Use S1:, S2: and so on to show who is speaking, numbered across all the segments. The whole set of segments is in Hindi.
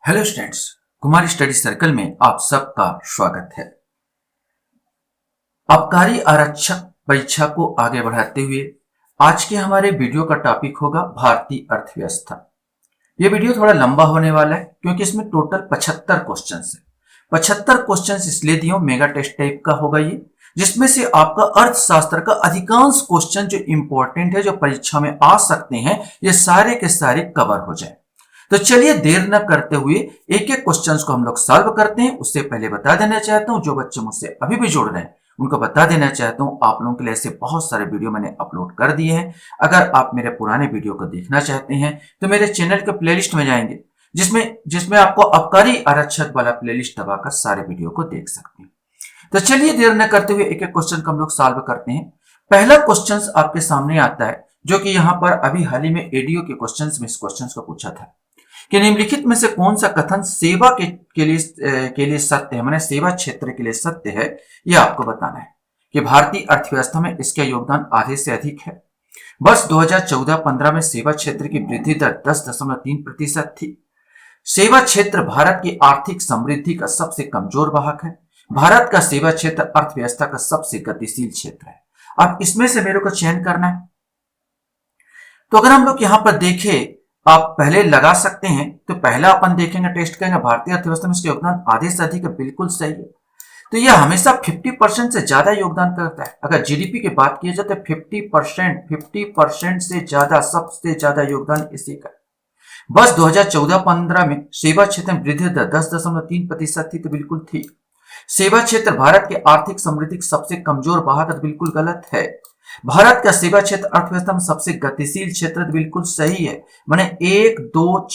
S1: Hello students, Kumar study circle में आप सबका स्वागत है। आबकारी आरक्षक परीक्षा को आगे बढ़ाते हुए आज के हमारे वीडियो का टॉपिक होगा भारतीय अर्थव्यवस्था। ये वीडियो थोड़ा लंबा होने वाला है क्योंकि इसमें टोटल 75 क्वेश्चंस है। 75 क्वेश्चंस इसलिए दिए, मेगा टेस्ट टाइप का होगा ये, जिसमें से आपका अर्थशास्त्र का अधिकांश क्वेश्चन जो इंपॉर्टेंट है, जो परीक्षा में आ सकते हैं, ये सारे के सारे कवर हो जाए। तो चलिए देर न करते हुए एक एक क्वेश्चंस को हम लोग सॉल्व करते हैं। उससे पहले बता देना चाहता हूं, जो बच्चे मुझसे अभी भी जुड़ रहे हैं उनको बता देना चाहता हूं, आप लोगों के लिए ऐसे बहुत सारे वीडियो मैंने अपलोड कर दिए हैं। अगर आप मेरे पुराने वीडियो को देखना चाहते हैं तो मेरे चैनल के प्लेलिस्ट में जाएंगे, जिसमें जिसमें आपको आबकारी आरक्षक वाला प्लेलिस्ट दबाकर सारे वीडियो को देख सकते हैं। तो चलिए देर न करते हुए एक एक क्वेश्चन को हम लोग सॉल्व करते हैं। पहला क्वेश्चन आपके सामने आता है, जो कि यहाँ पर अभी हाल ही में एडीओ के क्वेश्चन में इस क्वेश्चन को पूछा था कि निम्नलिखित में से कौन सा कथन सेवा के लिए सत्य है, माने सेवा क्षेत्र के लिए सत्य है, यह आपको बताना है कि भारतीय अर्थव्यवस्था में इसका योगदान आधे से अधिक है। वर्ष 2014-15 में सेवा क्षेत्र की वृद्धि दर 10.3% थी। सेवा क्षेत्र भारत की आर्थिक समृद्धि का सबसे कमजोर वाहक है। भारत का सेवा क्षेत्र अर्थव्यवस्था का सबसे गतिशील क्षेत्र है। अब इसमें से मेरे को चयन करना है। तो अगर हम लोग यहां पर देखें, आप पहले लगा सकते हैं, तो पहला अपन देखेंगे, टेस्ट करेंगे, भारतीय अर्थव्यवस्था में इसका योगदान आधे से अधिक है, बिल्कुल सही है। तो यह हमेशा 50% से ज्यादा योगदान करता है। अगर जीडीपी की बात की जाए तो 50% से ज्यादा, सबसे ज्यादा योगदान इसी का। वर्ष 2014-15 में सेवा क्षेत्र में वृद्धि दर 10.3% थी, तो बिल्कुल थी। सेवा क्षेत्र भारत के आर्थिक समृद्धि सबसे कमजोर वाहक, बिल्कुल गलत है। भारत का सेवा क्षेत्र अर्थव्यवस्था में सबसे गतिशील क्षेत्र, बिल्कुल सही है। माने 1 2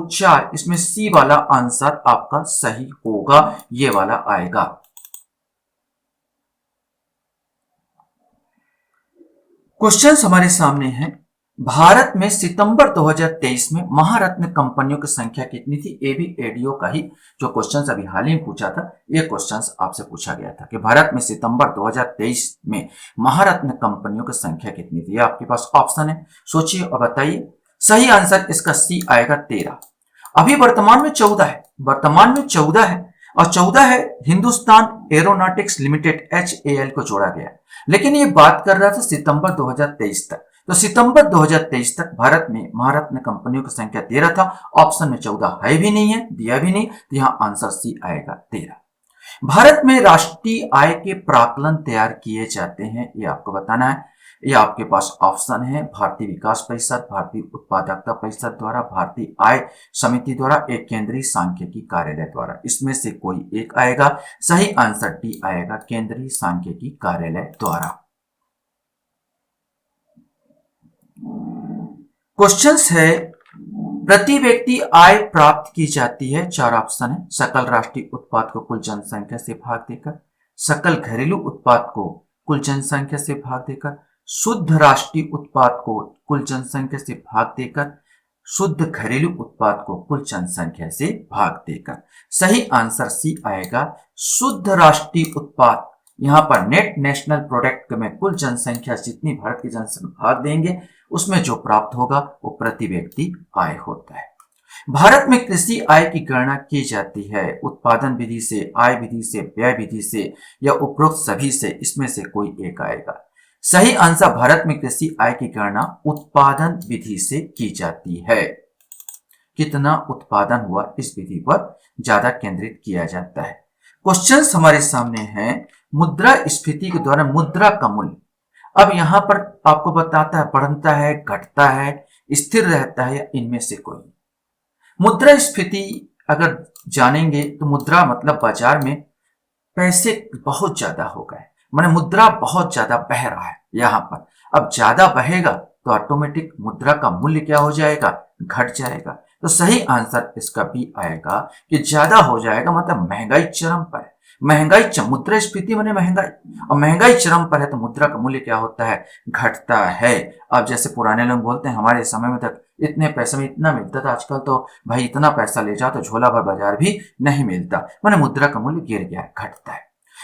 S1: 4 इसमें सी वाला आंसर आपका सही होगा, ये वाला आएगा। क्वेश्चन हमारे सामने है, भारत में सितंबर 2023 में महारत्न कंपनियों की संख्या कितनी थी? ये भी एडीओ का ही जो क्वेश्चन अभी हाल ही में पूछा था, ये क्वेश्चन आपसे पूछा गया था कि भारत में सितंबर 2023 में महारत्न कंपनियों की संख्या कितनी थी। आपके पास ऑप्शन है, सोचिए और बताइए। सही आंसर इसका सी आएगा 13। अभी वर्तमान में 14 है, और 14 है हिंदुस्तान एरोनॉटिक्स लिमिटेड HAL को जोड़ा गया। लेकिन ये बात कर रहा था सितंबर 2023 तक। तो सितंबर 2023 तक भारत में महारत्न कंपनियों की संख्या 13 था। ऑप्शन में 14 है भी नहीं है, दिया भी नहीं, तो यहां आंसर सी आएगा 13। भारत में राष्ट्रीय आय के प्राक्कलन तैयार किए जाते हैं, ये आपको बताना है। ये आपके पास ऑप्शन है, भारतीय विकास परिषद, भारतीय उत्पादकता परिषद द्वारा, भारतीय आय समिति द्वारा, एक केंद्रीय सांख्यिकी कार्यालय द्वारा। इसमें से कोई एक आएगा। सही आंसर डी आएगा, केंद्रीय सांख्यिकी कार्यालय द्वारा। क्वेश्चंस है, प्रति व्यक्ति आय प्राप्त की जाती है, 4 ऑप्शन है। सकल राष्ट्रीय उत्पाद को कुल जनसंख्या से भाग देकर, सकल घरेलू उत्पाद को कुल जनसंख्या से भाग देकर, शुद्ध राष्ट्रीय उत्पाद को कुल जनसंख्या से भाग देकर, शुद्ध घरेलू उत्पाद को कुल जनसंख्या से भाग देकर। सही आंसर सी आएगा, शुद्ध राष्ट्रीय उत्पाद। यहां पर नेट नेशनल प्रोडक्ट में कुल जनसंख्या जितनी भारत की जनसंख्या भाग देंगे, उसमें जो प्राप्त होगा वो प्रति व्यक्ति आय होता है। भारत में कृषि आय की गणना की जाती है उत्पादन विधि से, आय विधि से, व्यय विधि से, या उपरोक्त सभी से। इसमें से कोई एक आएगा। सही आंसर, भारत में कृषि आय की गणना उत्पादन विधि से की जाती है। कितना उत्पादन हुआ, इस विधि पर ज्यादा केंद्रित किया जाता है। क्वेश्चन हमारे सामने हैं, मुद्रास्फीति के दौरान मुद्रा का मूल्य अब यहां पर आपको बताता है, बढ़ता है, घटता है, स्थिर रहता है, या इनमें से कोई। मुद्रास्फीति अगर जानेंगे तो मुद्रा मतलब बाजार में पैसे बहुत ज्यादा हो गए, माने मुद्रा बहुत ज्यादा बह रहा है यहां पर। अब ज्यादा बहेगा तो ऑटोमेटिक मुद्रा का मूल्य क्या हो जाएगा? घट जाएगा। तो सही आंसर इसका भी आएगा कि ज्यादा हो जाएगा, मतलब महंगाई चरम पर है। मुद्रास्फीति माने महंगाई, और महंगाई चरम पर है तो मुद्रा का मूल्य क्या होता है? घटता है। अब जैसे पुराने लोग बोलते हैं, हमारे समय में तक इतने पैसे में इतना मिलता था, आजकल तो भाई इतना पैसा ले जाओ तो झोला भर बाजार भी नहीं मिलता, माने मुद्रा का मूल्य गिर गया है, घटता है।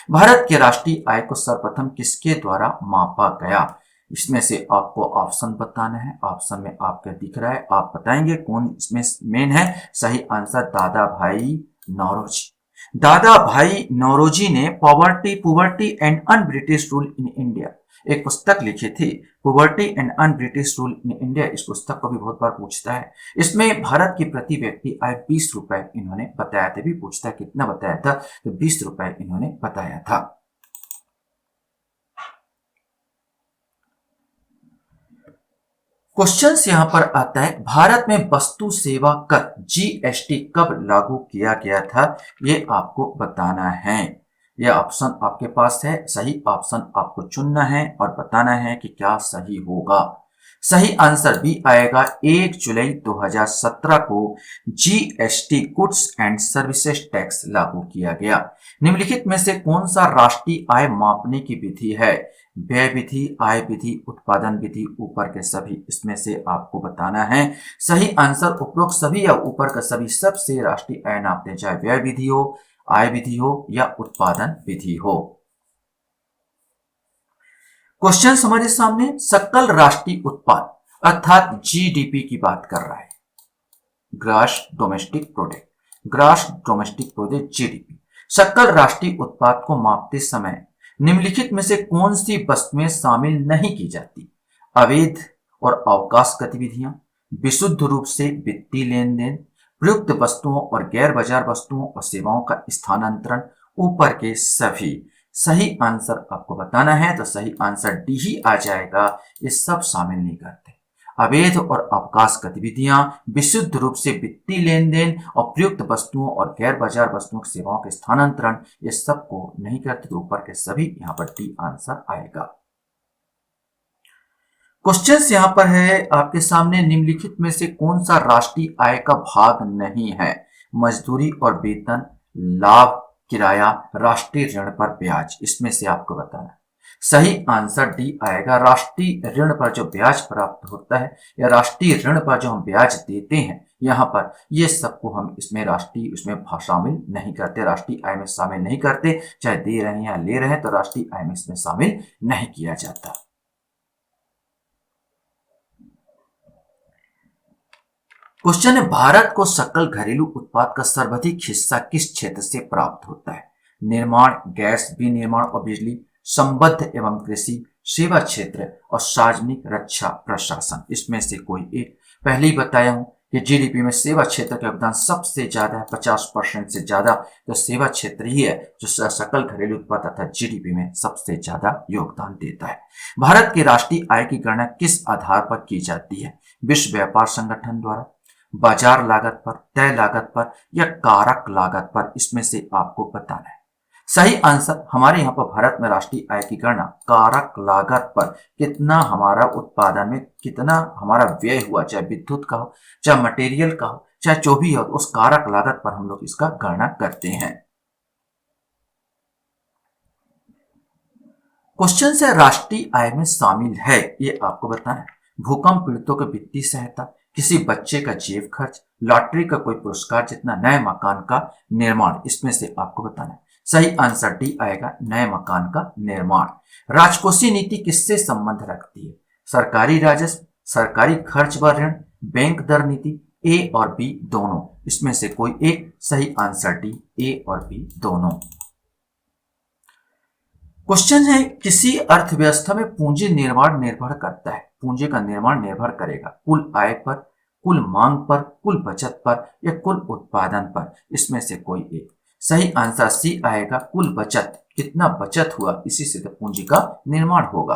S1: भारत के राष्ट्रीय आय को सर्वप्रथम किसके द्वारा मापा गया? इसमें से आपको ऑप्शन बताना है। ऑप्शन में आपका दिख रहा है, आप बताएंगे कौन इसमें मेन है। सही आंसर दादा भाई नौरोजी। दादा भाई नौरोजी ने poverty poverty and un British rule in India एक पुस्तक लिखी थी, poverty and un British rule in India. इस पुस्तक को भी बहुत बार पूछता है। इसमें भारत की प्रति व्यक्ति आय 20 रुपए इन्होंने बताया था। भी पूछता है कितना बताया था, तो 20 रुपए इन्होंने बताया था। क्वेश्चन यहां पर आता है, भारत में वस्तु सेवा कर जीएसटी कब लागू किया गया था, ये आपको बताना है। यह ऑप्शन आपके पास है, सही ऑप्शन आपको चुनना है और बताना है कि क्या सही होगा। सही आंसर बी आएगा, 1 जुलाई 2017 को GST goods and services tax लागू किया गया। निम्नलिखित में से कौन सा राष्ट्रीय आय मापने की विधि है? व्यय विधि, आय विधि, उत्पादन विधि, ऊपर के सभी, इसमें से आपको बताना है। सही आंसर उपरोक्त सभी या ऊपर का सभी सबसे राष्ट्रीय आय नापते हैं, चाहे व्यय विधि हो, आय विधि हो या उत्पादन विधि हो। क्वेश्चन हमारे सामने सकल राष्ट्रीय उत्पाद अर्थात जीडीपी की बात कर रहा है। Gross domestic product, gross domestic product GDP. सकल राष्ट्रीय उत्पाद को मापते समय निम्नलिखित में से कौन सी वस्तुएं शामिल नहीं की जाती? अवैध और अवकाश गतिविधियां, विशुद्ध रूप से वित्तीय लेन देन, प्रयुक्त वस्तुओं और गैर बाजार वस्तुओं और सेवाओं का स्थानांतरण, ऊपर के सभी। सही आंसर आपको बताना है, तो सही आंसर डी ही आ जाएगा। ये सब शामिल नहीं करते। अवैध और अवकाश गतिविधियां, विशुद्ध रूप से वित्तीय लेन देन और प्रयुक्त वस्तुओं और गैर बाजार वस्तुओं की सेवाओं के स्थानांतरण, ये सब को नहीं करते, तो ऊपर के सभी। यहां पर डी आंसर आएगा। क्वेश्चन यहां पर है आपके सामने, निम्नलिखित में से कौन सा राष्ट्रीय आय का भाग नहीं है? मजदूरी और वेतन, लाभ, किराया, राष्ट्रीय ऋण पर ब्याज, इसमें से आपको बताना है। सही आंसर डी आएगा। राष्ट्रीय ऋण पर जो ब्याज प्राप्त होता है या राष्ट्रीय ऋण पर जो हम ब्याज देते हैं, यहां पर ये सबको हम इसमें राष्ट्रीय उसमें शामिल नहीं करते, राष्ट्रीय आय में शामिल नहीं करते। चाहे दे रहे हैं या ले रहे हैं, तो राष्ट्रीय आय में इसमें शामिल नहीं किया जाता। क्वेश्चन है, भारत को सकल घरेलू उत्पाद का सर्वाधिक हिस्सा किस क्षेत्र से प्राप्त होता है? निर्माण, गैस, विनिर्माण और बिजली, संबद्ध एवं कृषि, सेवा क्षेत्र और सार्वजनिक रक्षा प्रशासन, इसमें से कोई एक। पहले ही बताया हूं कि जीडीपी में सेवा क्षेत्र का योगदान सबसे ज्यादा है, 50% से ज्यादा। तो सेवा क्षेत्र ही है जो सकल घरेलू उत्पाद अर्थात जीडीपी में सबसे ज्यादा योगदान देता है। भारत की राष्ट्रीय आय की गणना किस आधार पर की जाती है? विश्व व्यापार संगठन द्वारा, बाजार लागत पर, तय लागत पर या कारक लागत पर, इसमें से आपको बताना है। सही आंसर हमारे यहाँ पर भारत में राष्ट्रीय आय की गणना कारक लागत पर, कितना हमारा उत्पादन में कितना हमारा व्यय हुआ, चाहे विद्युत का हो, चाहे मटेरियल का हो, चाहे जो भी हो, उस कारक लागत पर हम लोग इसका गणना करते हैं। क्वेश्चन से राष्ट्रीय आय में शामिल है, ये आपको बताना है। भूकंप पीड़ितों को वित्तीय सहायता, किसी बच्चे का जेब खर्च, लॉटरी का कोई पुरस्कार जितना, नए मकान का निर्माण, इसमें से आपको बताना है। सही आंसर डी आएगा, नए मकान का निर्माण। राजकोषीय नीति किससे संबंध रखती है? सरकारी राजस्व, सरकारी खर्च व ऋण, बैंक दर नीति, ए और बी दोनों, इसमें से कोई एक। सही आंसर डी, ए और बी दोनों। क्वेश्चन है, किसी अर्थव्यवस्था में पूंजी निर्माण निर्भर करता है, पूंजी का निर्माण निर्भर करेगा कुल आय पर, कुल मांग पर, कुल बचत पर या कुल उत्पादन पर, इसमें से कोई एक। सही आंसर सी आएगा, कुल बचत, कितना बचत हुआ इसी से तो पूंजी का निर्माण होगा।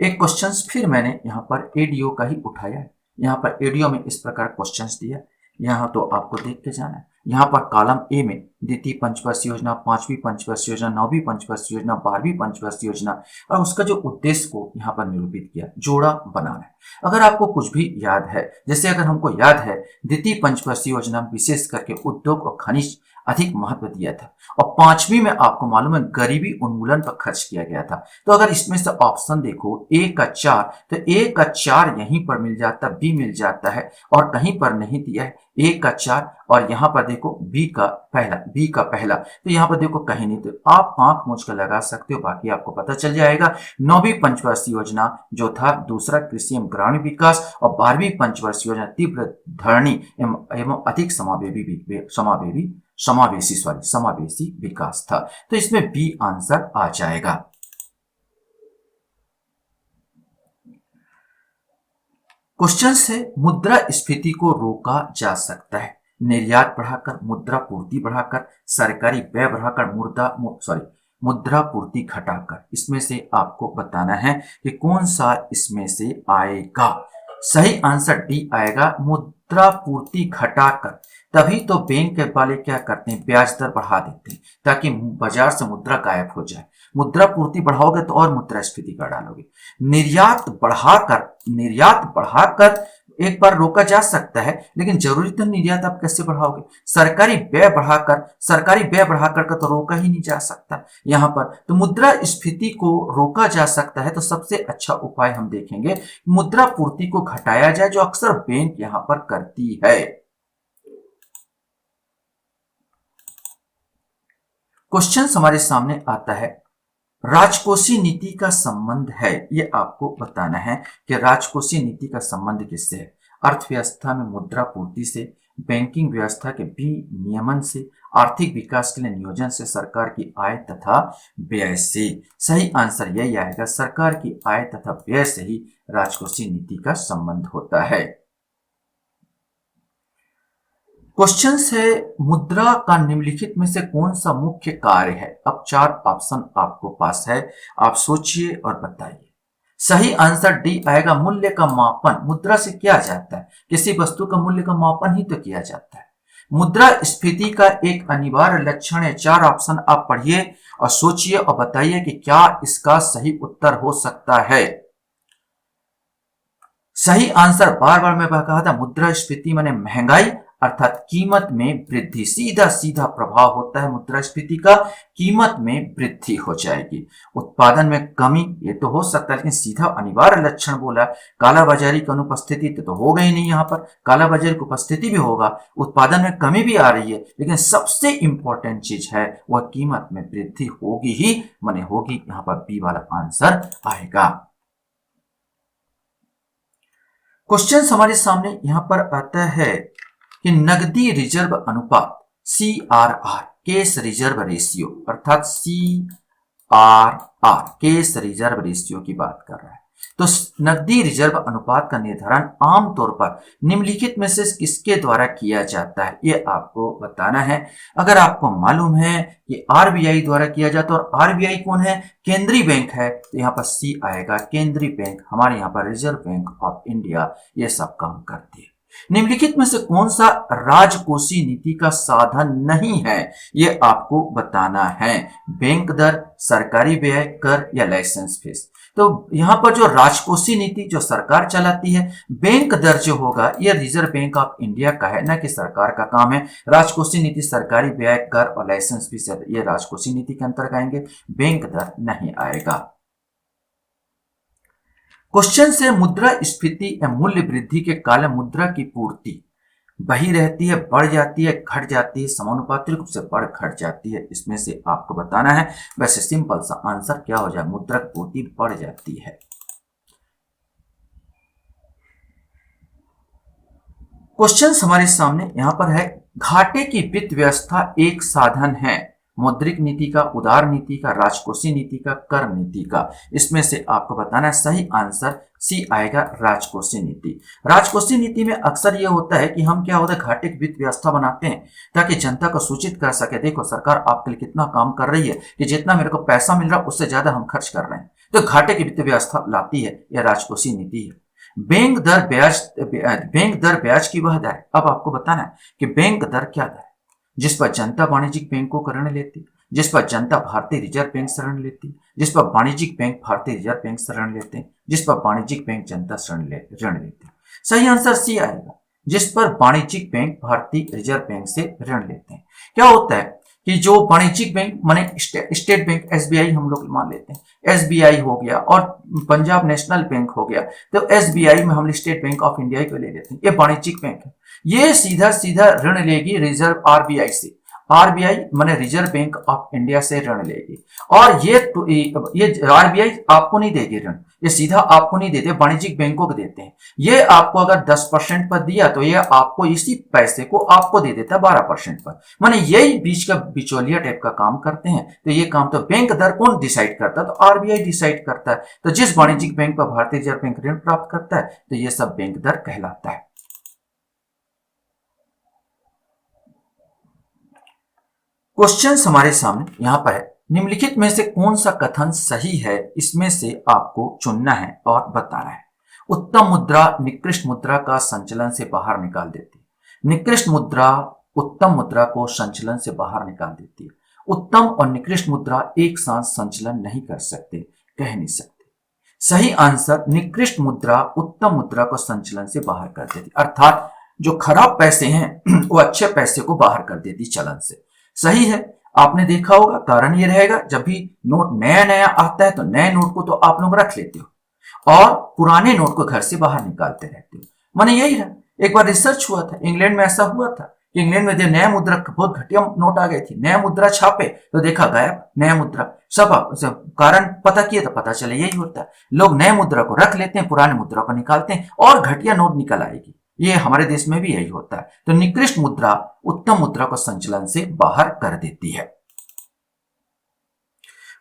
S1: एक क्वेश्चन फिर मैंने यहाँ पर एडीओ का ही उठाया है। यहाँ पर एडीओ में इस प्रकार क्वेश्चंस दिया, यहाँ तो आपको देख के जाना है। यहाँ पर कॉलम ए में द्वितीय पंचवर्षीय योजना, 5वीं पंचवर्षीय योजना, 9वीं पंचवर्षीय योजना, 12वीं पंचवर्षीय योजना और उसका जो उद्देश्य को यहाँ पर निरूपित किया, जोड़ा बनाना है। अगर आपको कुछ भी याद है, जैसे अगर हमको याद है द्वितीय पंचवर्षीय योजना विशेष करके उद्योग और खनिज अधिक महत्व दिया था। और पांचवी में आपको मालूम है गरीबी उन्मूलन पर खर्च किया गया था। तो अगर इसमें से ऑप्शन देखो ए का 4, तो ए का 4 यहीं पर मिल जाता, बी मिल जाता है और कहीं पर नहीं दिया है ए का 4, और यहां पर देखो बी का पहला, तो यहां पर देखो कहीं नहीं, तो आप आंख मूंझ कर लगा सकते हो, बाकी आपको पता चल जाएगा। 9वीं पंचवर्षीय योजना जो था दूसरा कृषि एवं ग्रामीण विकास, और 12वीं पंचवर्षीय योजना तीव्र धरणी एवं अधिक समावेशी विकास था। तो इसमें बी आंसर आ जाएगा। क्वेश्चन से मुद्रा स्फीति को रोका जा सकता है निर्यात बढ़ाकर, मुद्रा पूर्ति बढ़ाकर, सरकारी व्यय बढ़ाकर, मुद्रा पूर्ति घटाकर। इसमें से आपको बताना है कि कौन सा इसमें से आएगा। सही आंसर डी आएगा, मुद्रा पूर्ति घटाकर। तभी तो बैंक वाले क्या करते हैं, ब्याज दर बढ़ा देते हैं ताकि बाजार से मुद्रा गायब हो जाए। मुद्रा पूर्ति बढ़ाओगे तो और मुद्रास्फीति कर डालोगे। निर्यात बढ़ाकर एक बार रोका जा सकता है, लेकिन जरूरी तो निर्यात आप कैसे बढ़ाओगे। सरकारी व्यय बढ़ाकर का तो रोका ही नहीं जा सकता यहां पर। तो मुद्रा स्फीति को रोका जा सकता है, तो सबसे अच्छा उपाय हम देखेंगे मुद्रा पूर्ति को घटाया जाए, जो अक्सर बैंक यहां पर करती है। क्वेश्चन हमारे सामने आता है, राजकोषीय नीति का संबंध है, ये आपको बताना है कि राजकोषीय नीति का संबंध किससे है। अर्थव्यवस्था में मुद्रा पूर्ति से, बैंकिंग व्यवस्था के विनियमन से, आर्थिक विकास के लिए नियोजन से, सरकार की आय तथा व्यय से। सही आंसर यही आएगा, सरकार की आय तथा व्यय से ही राजकोषीय नीति का संबंध होता है। क्वेश्चन है, मुद्रा का निम्नलिखित में से कौन सा मुख्य कार्य है। अब 4 ऑप्शन आपको पास है, आप सोचिए और बताइए। सही आंसर डी आएगा, मूल्य का मापन। मुद्रा से किया जाता है, किसी वस्तु का मूल्य का मापन ही तो किया जाता है। मुद्रा स्फीति का एक अनिवार्य लक्षण है। 4 ऑप्शन आप पढ़िए और सोचिए और बताइए कि क्या इसका सही उत्तर हो सकता है। सही आंसर बार बार मैं कहा था, मुद्रा स्फीति माने महंगाई अर्थात कीमत में वृद्धि। सीधा प्रभाव होता है मुद्रास्फीति का, कीमत में वृद्धि हो जाएगी। उत्पादन में कमी, ये तो हो सकता है, लेकिन सीधा अनिवार्य लक्षण बोला। कालाबाजारी की अनुपस्थिति तो हो गई नहीं, यहाँ पर कालाबाजारी की उपस्थिति भी होगा, उत्पादन में कमी भी आ रही है, लेकिन सबसे इंपॉर्टेंट चीज है वह कीमत में वृद्धि होगी ही, माने होगी। यहाँ पर बी वाला आंसर आएगा। क्वेश्चन हमारे सामने यहां पर आता है कि नकदी रिजर्व अनुपात CRR, केस रिजर्व रेशियो, अर्थात CRR केस रिजर्व रेशियो की बात कर रहा है। तो नकदी रिजर्व अनुपात का निर्धारण आमतौर पर निम्नलिखित में से किसके द्वारा किया जाता है, ये आपको बताना है। अगर आपको मालूम है कि RBI द्वारा किया जाता है, और RBI कौन है, केंद्रीय बैंक है, तो यहाँ पर सी आएगा, केंद्रीय बैंक। हमारे यहाँ पर रिजर्व बैंक ऑफ इंडिया ये सब काम करती है। निम्नलिखित में से कौन सा राजकोषीय नीति का साधन नहीं है, यह आपको बताना है। बैंक दर, सरकारी व्यय, कर या लाइसेंस फीस। तो यहां पर जो राजकोषीय नीति जो सरकार चलाती है, बैंक दर जो होगा यह रिजर्व बैंक ऑफ इंडिया का है, न कि सरकार का काम है। राजकोषीय नीति सरकारी व्यय, कर और लाइसेंस फीस ये राजकोषीय नीति के अंतर्गत आएंगे, बैंक दर नहीं आएगा। क्वेश्चन से, मुद्रा स्फीति या मूल्य वृद्धि के काल मुद्रा की पूर्ति वही रहती है, बढ़ जाती है, घट जाती है, समानुपातिक रूप से बढ़ घट जाती है। इसमें से आपको बताना है। वैसे सिंपल सा आंसर क्या हो जाए, मुद्रा की पूर्ति बढ़ जाती है। क्वेश्चन हमारे सामने यहां पर है, घाटे की वित्त व्यवस्था एक साधन है मौद्रिक नीति का, उदार नीति का, राजकोषीय नीति का, कर नीति का। इसमें से आपको बताना है। सही आंसर सी आएगा, राजकोषीय नीति। राजकोषीय नीति में अक्सर यह होता है कि हम क्या होता है, घाटे की वित्त व्यवस्था बनाते हैं ताकि जनता को सूचित कर सके, देखो सरकार आपके लिए कितना काम कर रही है, कि जितना मेरे को पैसा मिल रहा है उससे ज्यादा हम खर्च कर रहे हैं। तो घाटे की वित्त व्यवस्था लाती है, यह राजकोषीय नीति है। बैंक दर ब्याज की वह दर। अब आपको बताना है कि बैंक दर क्या दर है, जिस पर जनता वाणिज्यिक बैंकों का ऋण लेती, जिस पर जनता भारतीय रिजर्व बैंक से ऋण लेती, जिस पर वाणिज्यिक बैंक भारतीय रिजर्व बैंक से ऋण लेते हैं, जिस पर वाणिज्यिक बैंक जनता से ऋण लेते हैं। सही आंसर सी आएगा, जिस पर वाणिज्यिक बैंक भारतीय रिजर्व बैंक से ऋण लेते हैं। क्या होता है कि जो वाणिज्यिक बैंक माने स्टेट बैंक एसबीआई हम लोग मान लेते हैं, एसबीआई हो गया और पंजाब नेशनल बैंक हो गया, तो एसबीआई में हम स्टेट बैंक ऑफ इंडिया को ले लेते हैं, ये वाणिज्यिक बैंक है। ये सीधा सीधा ऋण लेगी रिजर्व आरबीआई से, आरबीआई माने रिजर्व बैंक ऑफ इंडिया से ऋण लेगी। और ये आरबीआई आपको नहीं देगी ऋण, ये सीधा आपको नहीं देते, वाणिज्यिक बैंकों को देते हैं। ये आपको अगर 10% पर दिया तो ये आपको इसी पैसे को आपको दे देता है 12% पर, माने यही बीच का बिचौलिया टाइप का काम करते हैं। तो ये काम तो बैंक दर कौन डिसाइड करता है, तो आरबीआई डिसाइड करता है। तो जिस वाणिज्यिक बैंक पर भारतीय रिजर्व बैंक ऋण प्राप्त करता है तो ये सब बैंक दर कहलाता है। क्वेश्चन हमारे सामने यहां पर है, निम्नलिखित में से कौन सा कथन सही है, इसमें से आपको चुनना है और बताना है। उत्तम मुद्रा निकृष्ट मुद्रा का संचलन से बाहर निकाल देती है। निकृष्ट मुद्रा उत्तम मुद्रा को संचलन से बाहर निकाल देती है। उत्तम और निकृष्ट मुद्रा एक साथ संचलन नहीं कर सकते, कह नहीं सकते। सही आंसर, निकृष्ट मुद्रा उत्तम मुद्रा को संचलन से बाहर कर देती, अर्थात जो खराब पैसे हैं वो अच्छे पैसे को बाहर कर देती चलन से। सही है। आपने देखा होगा, कारण ये रहेगा, जब भी नोट नया नया आता है तो नए नोट को तो आप लोग रख लेते हो और पुराने नोट को घर से बाहर निकालते रहते हो, माने यही रहा। एक बार रिसर्च हुआ था, इंग्लैंड में ऐसा हुआ था कि इंग्लैंड में नया मुद्रा बहुत घटिया नोट आ गई थी, नया मुद्रा छापे तो देखा गायब नया मुद्रा। सब कारण पता किए तो पता चले यही होता है, लोग नए मुद्रा को रख लेते हैं, पुराने मुद्रा को निकालते हैं और घटिया नोट निकल आएगी। ये हमारे देश में भी यही होता है। तो निकृष्ट मुद्रा उत्तम मुद्रा को संचलन से बाहर कर देती है।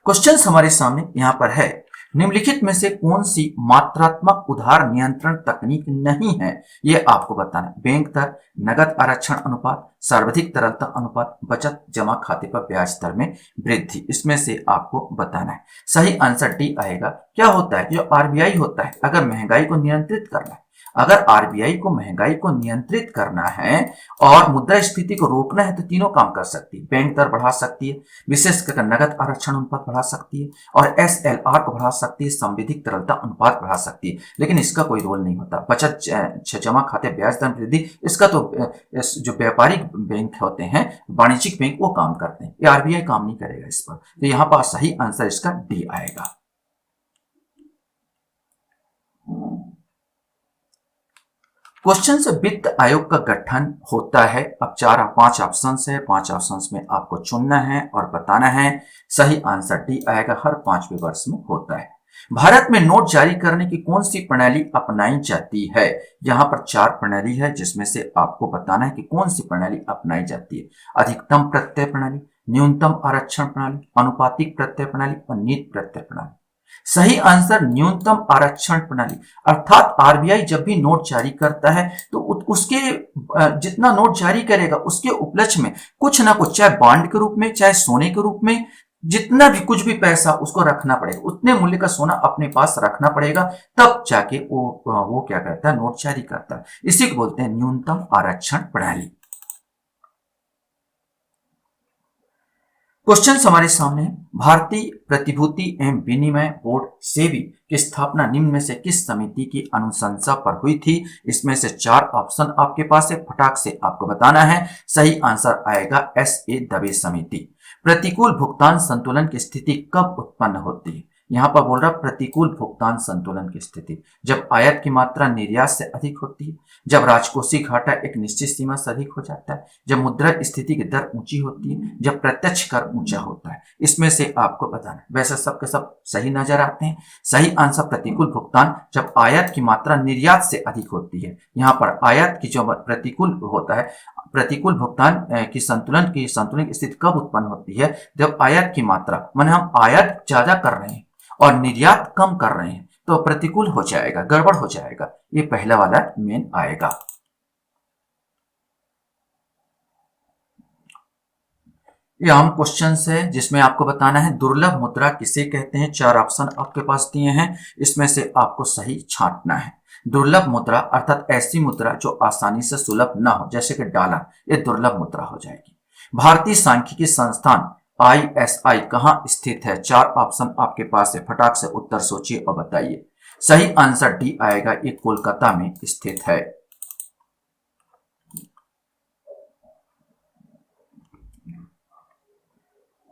S1: क्वेश्चन हमारे सामने यहां पर है, निम्नलिखित में से कौन सी मात्रात्मक उधार नियंत्रण तकनीक नहीं है, यह आपको बताना है। बैंक दर, नगद आरक्षण अनुपात, सर्वाधिक तरलता अनुपात, बचत जमा खाते पर ब्याज दर में वृद्धि, इसमें से आपको बताना है। सही आंसर डी आएगा। क्या होता है, जो आरबीआई होता है, अगर महंगाई को नियंत्रित करना है, अगर आरबीआई को महंगाई को नियंत्रित करना है और मुद्रास्फीति को रोकना है तो तीनों काम कर सकती है। बैंक दर बढ़ा सकती है, विशेषकर नगद आरक्षण अनुपात बढ़ा सकती है और एसएलआर को बढ़ा सकती है, संविधिक तरलता अनुपात बढ़ा सकती है, लेकिन इसका कोई रोल नहीं होता। बचत जमा खाते ब्याज दर वृद्धि, इसका तो जो व्यापारिक बैंक होते हैं, वाणिज्यिक बैंक, वो काम करते हैं, ये आरबीआई काम नहीं करेगा इस पर। तो यहां पर सही आंसर इसका डी आएगा। क्वेश्चन से वित्त आयोग का गठन होता है। अब 4-5 ऑप्शन है, 5 ऑप्शन में आपको चुनना है और बताना है। सही आंसर डी आएगा, हर 5वें वर्ष में होता है। भारत में नोट जारी करने की कौन सी प्रणाली अपनाई जाती है, यहां पर 4 प्रणाली है, जिसमें से आपको बताना है कि कौन सी प्रणाली अपनाई जाती है। अधिकतम प्रत्यय प्रणाली, न्यूनतम आरक्षण प्रणाली, अनुपातिक प्रत्यय प्रणाली और नीति प्रत्यय प्रणाली। सही आंसर न्यूनतम आरक्षण प्रणाली, अर्थात आरबीआई जब भी नोट जारी करता है तो उसके जितना नोट जारी करेगा उसके उपलक्ष्य में कुछ ना कुछ, चाहे बॉन्ड के रूप में चाहे सोने के रूप में, जितना भी कुछ भी पैसा उसको रखना पड़ेगा, उतने मूल्य का सोना अपने पास रखना पड़ेगा, तब जाके वो क्या करता है, नोट जारी करता है। इसी को बोलते हैं न्यूनतम आरक्षण प्रणाली। क्वेश्चन हमारे सामने, भारतीय प्रतिभूति एवं विनिमय बोर्ड सेबी की स्थापना निम्न में से किस समिति की अनुशंसा पर हुई थी, इसमें से 4 ऑप्शन आपके पास है, फटाक से आपको बताना है। सही आंसर आएगा एस.ए. दवे समिति। प्रतिकूल भुगतान संतुलन की स्थिति कब उत्पन्न होती है, यहां पर बोल रहा प्रतिकूल भुगतान संतुलन की स्थिति, जब आयात की मात्रा निर्यात से अधिक होती है, जब राजकोषीय घाटा एक निश्चित सीमा से अधिक हो जाता है, जब मुद्रा स्थिति की दर ऊंची होती है, जब प्रत्यक्ष कर ऊंचा होता है। इसमें से आपको बताना, वैसे सबके सब सही नजर आते हैं। सही आंसर प्रतिकूल भुगतान, जब आयात की मात्रा निर्यात से अधिक होती है। यहाँ पर आयात की जो प्रतिकूल होता है, प्रतिकूल भुगतान की संतुलन की स्थिति कब उत्पन्न होती है, जब आयात की मात्रा, माने हम आयात ज्यादा कर रहे हैं और निर्यात कम कर रहे हैं, तो प्रतिकूल हो जाएगा, गड़बड़ हो जाएगा। ये पहला वाला मेन आएगा। ये आम क्वेश्चन है जिसमें आपको बताना है दुर्लभ मुद्रा किसे कहते हैं। 4 ऑप्शन आपके पास दिए हैं, इसमें से आपको सही छांटना है। दुर्लभ मुद्रा अर्थात ऐसी मुद्रा जो आसानी से सुलभ ना हो, जैसे कि डॉलर, ये दुर्लभ मुद्रा हो जाएगी। भारतीय सांख्यिकी संस्थान ISI कहां स्थित है, 4 ऑप्शन आपके पास है, फटाक से उत्तर सोचिए और बताइए। सही आंसर डी आएगा, ये कोलकाता में स्थित है।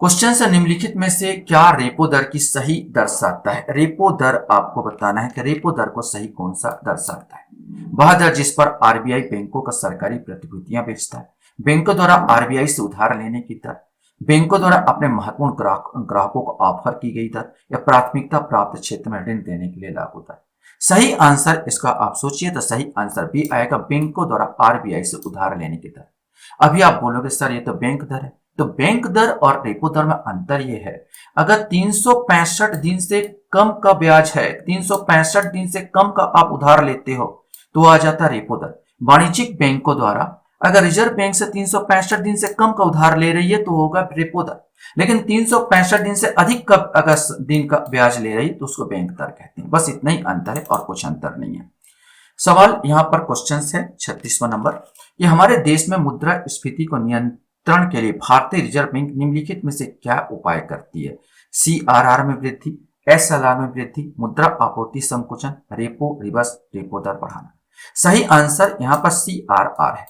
S1: क्वेश्चन से निम्नलिखित में से क्या रेपो दर की सही दर्शाता है? रेपो दर आपको बताना है कि रेपो दर को सही कौन सा दर्शाता है। वह दर जिस पर आरबीआई बैंकों का सरकारी प्रतिभूतियां बेचता है, बैंकों द्वारा आरबीआई से उधार लेने की दर, बैंकों द्वारा अपने महत्वपूर्ण ग्राहकों को ऑफर की गई दर, या प्राथमिकता प्राप्त क्षेत्र में ऋण देने के लिए लागू दर। सही आंसर इसका आप सोचिए तो सही आंसर बी आएगा, बैंकों द्वारा आरबीआई से उधार लेने की दर। अभी आप बोलोगे सर ये तो बैंक दर है, तो बैंक दर और रेपो दर में अंतर ये है, अगर 365 दिन से कम का ब्याज है, 365 दिन से कम का आप उधार लेते हो तो आ जाता रेपो दर। वाणिज्यिक बैंकों द्वारा अगर रिजर्व बैंक से 365 दिन से कम का उधार ले रही है तो होगा रेपो दर, लेकिन 365 दिन से अधिक का अगर दिन का ब्याज ले रही है तो उसको बैंक दर कहते हैं। बस इतना ही अंतर है और कुछ अंतर नहीं है। सवाल यहां पर क्वेश्चन है 36वां नंबर, ये हमारे देश में मुद्रास्फीति को नियंत्रण के लिए भारतीय रिजर्व बैंक निम्नलिखित में से क्या उपाय करती है? सीआरआर में वृद्धि, एसएलआर में वृद्धि, मुद्रा आपूर्ति संकुचन, रेपो रिवर्स, रेपो दर बढ़ाना। सही आंसर यहां पर सीआरआर है,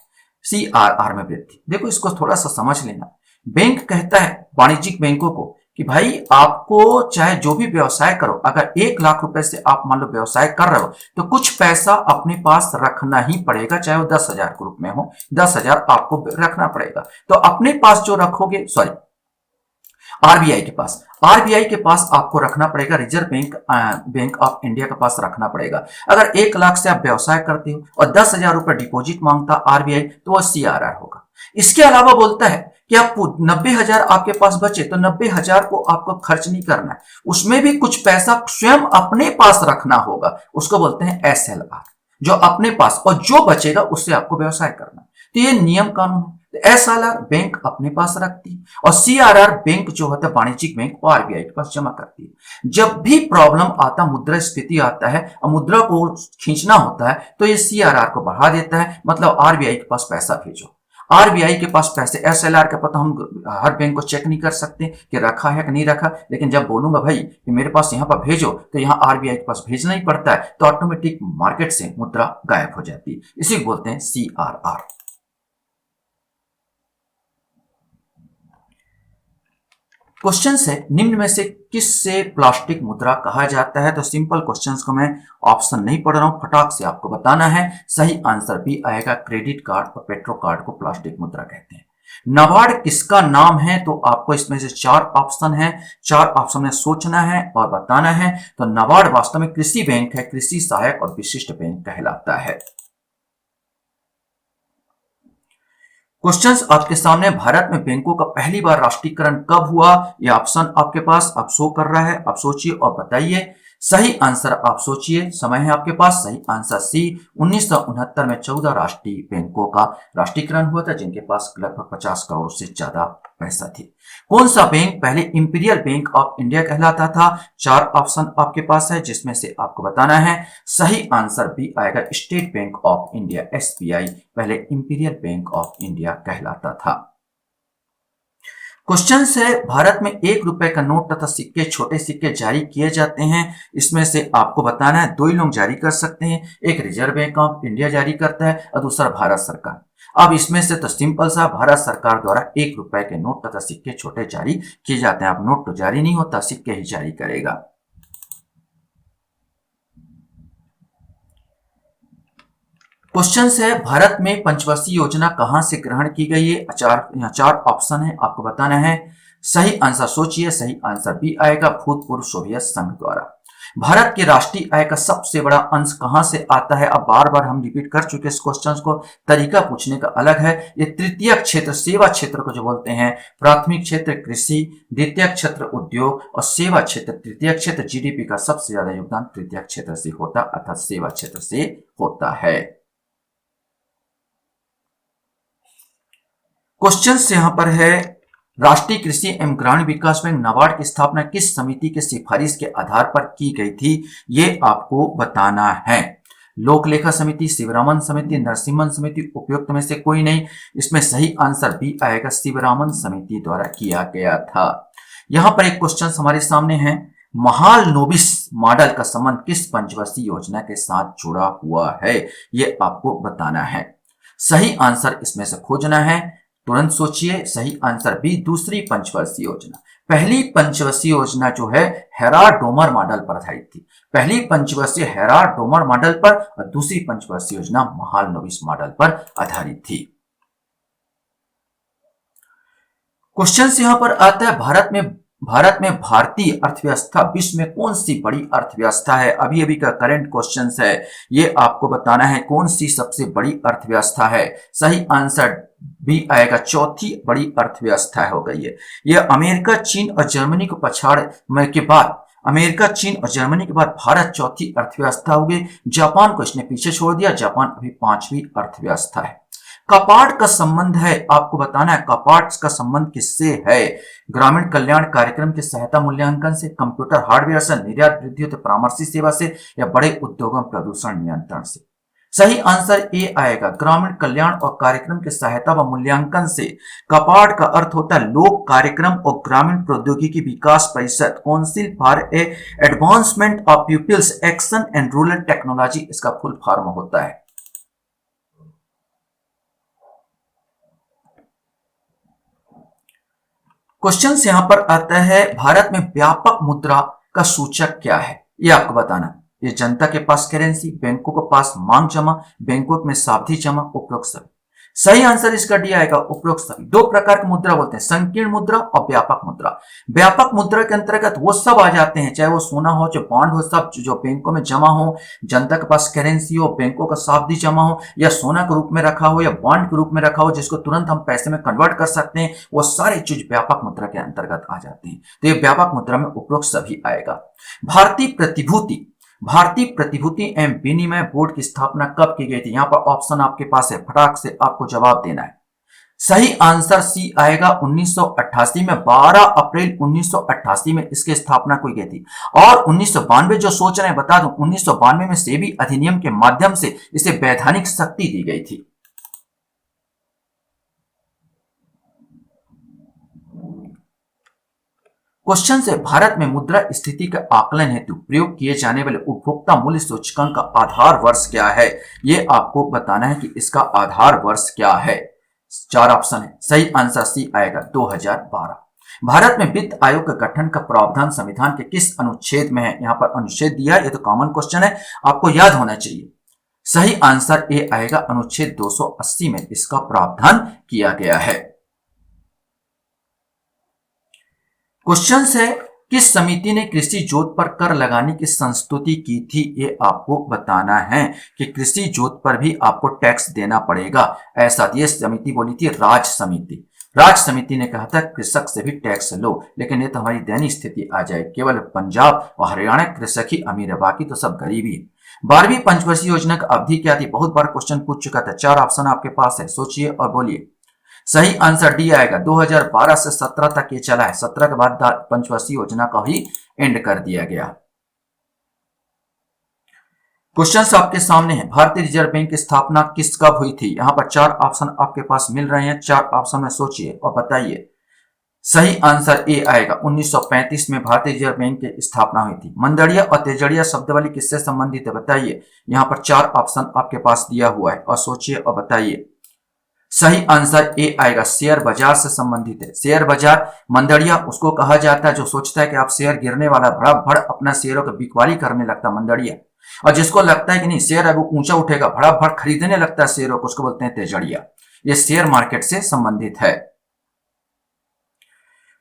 S1: सीआरआर में वृद्धि। देखो इसको थोड़ा सा समझ लेना, बैंक कहता है वाणिज्यिक बैंकों को कि भाई आपको चाहे जो भी व्यवसाय करो, अगर 1 लाख रुपए से आप मान लो व्यवसाय कर रहे हो तो कुछ पैसा अपने पास रखना ही पड़ेगा, चाहे वो 10,000 के रूप में हो, 10,000 आपको रखना पड़ेगा। तो अपने पास जो रखोगे, सॉरी आरबीआई के पास आपको रखना पड़ेगा, रिजर्व बैंक ऑफ इंडिया के पास रखना पड़ेगा। अगर 1 लाख से आप व्यवसाय करते हो और 10,000 रुपए डिपॉजिट मांगता आरबीआई तो वह सीआरआर होगा। इसके अलावा बोलता है कि आप 90,000 आपके पास बचे तो 90,000 को आपको खर्च नहीं करना है, उसमें भी कुछ पैसा स्वयं अपने पास रखना होगा, उसको बोलते हैं एसएलआर, जो अपने पास, और जो बचेगा उससे आपको व्यवसाय करना। तो ये नियम कानून है। तो एसएलआर बैंक अपने पास रखती है और सीआरआर बैंक जो होता है वाणिज्यिक बैंक वो आरबीआई के पास जमा करती है। जब भी प्रॉब्लम आता, मुद्रास्फीति आता है और मुद्रा को खींचना होता है तो ये सीआरआर को बढ़ा देता है, मतलब आरबीआई के पास पैसा भेजो। आरबीआई के पास पैसे, एसएलआर का पता हम हर बैंक को चेक नहीं कर सकते कि रखा है कि नहीं रखा, लेकिन जब बोलूंगा भाई कि मेरे पास यहाँ पर भेजो तो यहाँ आरबीआई के पास भेजना ही पड़ता है, तो ऑटोमेटिक मार्केट से मुद्रा गायब हो जाती है। इसी को बोलते हैं सीआरआर। क्वेश्चन से निम्न में से किस से प्लास्टिक मुद्रा कहा जाता है? तो सिंपल क्वेश्चंस को मैं ऑप्शन नहीं पढ़ रहा हूं, फटाक से आपको बताना है। सही आंसर भी आएगा, क्रेडिट कार्ड और पेट्रो कार्ड को प्लास्टिक मुद्रा कहते हैं। नाबार्ड किसका नाम है? तो आपको इसमें से 4 ऑप्शन है, 4 ऑप्शन में सोचना है और बताना है। तो नाबार्ड वास्तव में कृषि बैंक है, कृषि सहायक और विशिष्ट बैंक कहलाता है। क्वेश्चंस आपके सामने, भारत में बैंकों का पहली बार राष्ट्रीयकरण कब हुआ? यह ऑप्शन आपके पास अब शो कर रहा है, आप सोचिए और बताइए। सही आंसर आप सोचिए, समय है आपके पास। सही आंसर सी, 1969 में 14 राष्ट्रीय बैंकों का राष्ट्रीयकरण हुआ था, जिनके पास लगभग 50 करोड़ से ज्यादा पैसा थी। कौन सा बैंक पहले इंपीरियल बैंक ऑफ इंडिया कहलाता था? 4 ऑप्शन आपके पास है, जिसमें से आपको बताना है। सही आंसर भी आएगा, state bank of India, SBI पहले इंपीरियल बैंक ऑफ इंडिया कहलाता था। क्वेश्चन है, भारत में 1 रुपए का नोट तथा सिक्के, छोटे सिक्के जारी किए जाते हैं। इसमें से आपको बताना है, 2 ही लोग जारी कर सकते हैं, एक रिजर्व बैंक ऑफ इंडिया जारी करता है और दूसरा भारत सरकार। अब इसमें से तो सिंपल सा, भारत सरकार द्वारा 1 रुपए के नोट तथा सिक्के छोटे जारी किए जाते हैं। अब नोट तो जारी नहीं होता, सिक्के ही जारी करेगा। क्वेश्चन है, भारत में पंचवर्षीय योजना कहां से ग्रहण की गई है? यहाँ 4 ऑप्शन है, आपको बताना है। सही आंसर सोचिए, सही आंसर भी आएगा, भूतपूर्व सोवियत संघ द्वारा। भारत के राष्ट्रीय आय का सबसे बड़ा अंश कहां से आता है? अब बार बार हम रिपीट कर चुके इस क्वेश्चन को, तरीका पूछने का अलग है। ये तृतीय क्षेत्र, सेवा क्षेत्र को जो बोलते हैं, प्राथमिक क्षेत्र कृषि, द्वितीय क्षेत्र उद्योग और सेवा क्षेत्र तृतीय क्षेत्र। जीडीपी का सबसे ज्यादा योगदान तृतीय क्षेत्र से होता, अर्थात सेवा क्षेत्र से होता है। क्वेश्चन यहां पर है, राष्ट्रीय कृषि एवं ग्रामीण विकास बैंक नाबार्ड की स्थापना किस समिति के सिफारिश के आधार पर की गई थी? ये आपको बताना है। लोक लेखा समिति, शिवरामन समिति, नरसिम्हन समिति, उपयुक्त में से कोई नहीं। इसमें सही आंसर भी आएगा, शिवरामन समिति द्वारा किया गया था। यहां पर एक क्वेश्चन हमारे सामने है, महालनोबिस मॉडल का संबंध किस पंचवर्षीय योजना के साथ जुड़ा हुआ है? ये आपको बताना है। सही आंसर इसमें से खोजना है। तुरंत सोचिए, सही आंसर बी, दूसरी पंचवर्षीय योजना। पहली पंचवर्षीय योजना जो है हेराल्ड डोमर मॉडल पर आधारित थी। पहली पंचवर्षीय हेराल्ड डोमर मॉडल पर और दूसरी पंचवर्षीय योजना महालनोबिस मॉडल पर आधारित थी। क्वेश्चन यहां पर आता है, भारत में भारतीय अर्थव्यवस्था विश्व में कौन सी बड़ी अर्थव्यवस्था है। अभी अभी का करंट क्वेश्चन है, ये आपको बताना है कौन सी सबसे बड़ी अर्थव्यवस्था है। सही आंसर बी आएगा, चौथी बड़ी अर्थव्यवस्था हो गई है। यह अमेरिका, चीन और जर्मनी को पछाड़ने के बाद, अमेरिका, चीन और जर्मनी के बाद भारत चौथी अर्थव्यवस्था हो गई। जापान को इसने पीछे छोड़ दिया, जापान अभी पांचवी अर्थव्यवस्था है। कपाट का संबंध है, आपको बताना है कपाट का संबंध किससे है। ग्रामीण कल्याण कार्यक्रम के सहायता मूल्यांकन से, कंप्यूटर हार्डवेयर से, निर्यात वृद्धि तो परामर्शी सेवा से, या बड़े उद्योगों प्रदूषण नियंत्रण से। सही आंसर ए आएगा, ग्रामीण कल्याण और कार्यक्रम के सहायता व मूल्यांकन से। कपाट का अर्थ होता है लोक कार्यक्रम और ग्रामीण प्रौद्योगिकी विकास परिषद, council for a advancement of peoples action and rural technology, इसका फुल फॉर्म होता है। क्वेश्चन यहां पर आता है, भारत में व्यापक मुद्रा का सूचक क्या है, ये आपको बताना। ये जनता के पास करेंसी, बैंकों के पास मांग जमा, बैंकों में सावधि जमा, उपरोक्त सभी। सही आंसर इसका डी आएगा, उपरोक्त सभी। दो प्रकार की मुद्रा बोलते हैं, संकीर्ण मुद्रा और व्यापक मुद्रा। व्यापक मुद्रा के अंतर्गत वो सब आ जाते हैं, चाहे वो सोना हो, चाहे बॉन्ड हो, सब जो बैंकों में जमा हो, जनता के पास करेंसी हो, बैंकों का सावधि जमा हो, या सोना के रूप में रखा हो, या बॉन्ड के रूप में रखा हो, जिसको तुरंत हम पैसे में कन्वर्ट कर सकते हैं, वो सारी चीज व्यापक मुद्रा के अंतर्गत आ जाती हैं। तो ये व्यापक मुद्रा में उपरोक्त सभी आएगा। भारतीय प्रतिभूति एवं विनिमय बोर्ड की स्थापना कब की गई थी। यहां पर ऑप्शन आपके पास है, फटाक से आपको जवाब देना है। सही आंसर सी आएगा, 1988 में, 12 अप्रैल 1988 में इसकी स्थापना की गई थी। और 1992 जो सोच रहे हैं बता दूं, 1992 में सेबी अधिनियम के माध्यम से इसे वैधानिक शक्ति दी गई थी। क्वेश्चन से, भारत में मुद्रा स्थिति का आकलन हेतु प्रयोग किए जाने वाले उपभोक्ता मूल्य सूचकांक का आधार वर्ष क्या है। ये आपको बताना है कि इसका आधार वर्ष क्या है। चार ऑप्शन है, सही आंसर सी आएगा, 2012। भारत में वित्त आयोग के गठन का प्रावधान संविधान के किस अनुच्छेद में है। यहां पर अनुच्छेद दिया है, ये तो कॉमन क्वेश्चन है, आपको याद होना चाहिए। सही आंसर ए आएगा, अनुच्छेद 280 में इसका प्रावधान किया गया है। क्वेश्चन है, किस समिति ने कृषि जोत पर कर लगाने की संस्तुति की थी। ये आपको बताना है कि कृषि जोत पर भी आपको टैक्स देना पड़ेगा, ऐसा ये समिति बोली थी राज्य समिति। राज्य समिति ने कहा था कृषक से भी टैक्स लो, लेकिन ये तो हमारी दैनिक स्थिति आ जाए, केवल पंजाब और हरियाणा कृषक ही अमीर है, बाकी तो सब गरीब ही है। 12वीं पंचवर्षीय योजना की अवधि क्या थी, बहुत बार क्वेश्चन पूछ चुका था। चार ऑप्शन आपके पास है, सोचिए और बोलिए। सही आंसर डी आएगा, 2012 से 17 तक ये चला है, 17 के बाद पंचवर्षीय योजना का ही एंड कर दिया गया। क्वेश्चन आपके सामने है, भारतीय रिजर्व बैंक की स्थापना किस कब हुई थी। यहां पर चार ऑप्शन आपके पास मिल रहे हैं, चार ऑप्शन में सोचिए और बताइए। सही आंसर ए आएगा, 1935 में भारतीय रिजर्व बैंक की स्थापना हुई थी। मंदड़िया और तेजड़िया शब्दावली किससे संबंधित है, बताइए। यहां पर चार ऑप्शन आपके पास दिया हुआ है और सोचिए और बताइए। सही आंसर ए आएगा, शेयर बाजार से संबंधित है। शेयर बाजार, मंदड़िया उसको कहा जाता है जो सोचता है कि आप शेयर गिरने वाला भड़ भड़ अपना शेयरों की बिकवाली करने लगता मंदड़िया, और जिसको लगता है कि नहीं शेयर अब ऊंचा उठेगा भड़ा भड़ खरीदने लगता है शेयरों को, उसको बोलते हैं तेजड़िया। ये शेयर मार्केट से संबंधित है।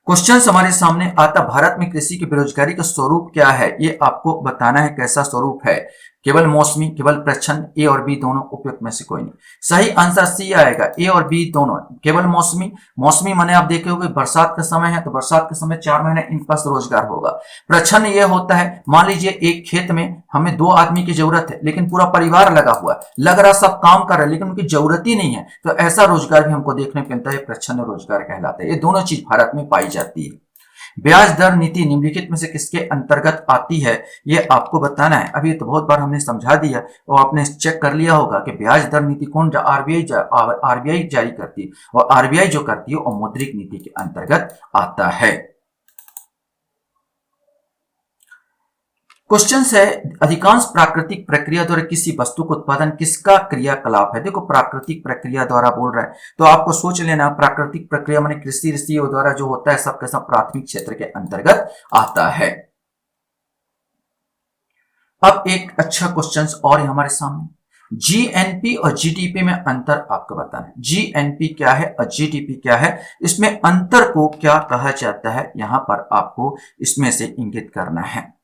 S1: क्वेश्चन हमारे सामने आता, भारत में कृषि की बेरोजगारी का स्वरूप क्या है। ये आपको बताना है कैसा स्वरूप है। केवल मौसमी, केवल प्रच्छन्न, ए और बी दोनों, उपयुक्त में से कोई नहीं। सही आंसर सी आएगा, ए और बी दोनों। केवल मौसमी, मौसमी माने आप देखे होंगे बरसात का समय है तो बरसात के समय 4 महीने इनके पास रोजगार होगा। प्रच्छन्न ये होता है, मान लीजिए एक खेत में हमें 2 आदमी की जरूरत है, लेकिन पूरा परिवार लगा हुआ है, लग रहा सब काम कर रहे हैं लेकिन उनकी जरूरत ही नहीं है, तो ऐसा रोजगार भी हमको देखने को मिलता है, प्रच्छन्न रोजगार कहलाता है। ये दोनों चीज भारत में पाई जाती है। ब्याज दर नीति निम्नलिखित में से किसके अंतर्गत आती है, ये आपको बताना है। अभी तो बहुत बार हमने समझा दिया और आपने चेक कर लिया होगा कि ब्याज दर नीति कौन, आरबीआई जारी करती है, और आरबीआई जो करती है वो मौद्रिक नीति के अंतर्गत आता है। क्वेश्चन है, अधिकांश प्राकृतिक प्रक्रिया द्वारा किसी वस्तु का उत्पादन किसका क्रियाकलाप है। देखो प्राकृतिक प्रक्रिया द्वारा बोल रहा है तो आपको सोच लेना, प्राकृतिक प्रक्रिया माने कृषि ऋषियों द्वारा जो होता है सबके सब प्राथमिक क्षेत्र के अंतर्गत आता है। अब एक अच्छा क्वेश्चन और है हमारे सामने, जीएनपी और जीडीपी में अंतर आपको बताना है। जीएनपी क्या है और जीडीपी क्या है, इसमें अंतर को क्या कहा जाता है, यहां पर आपको इसमें से इंगित करना है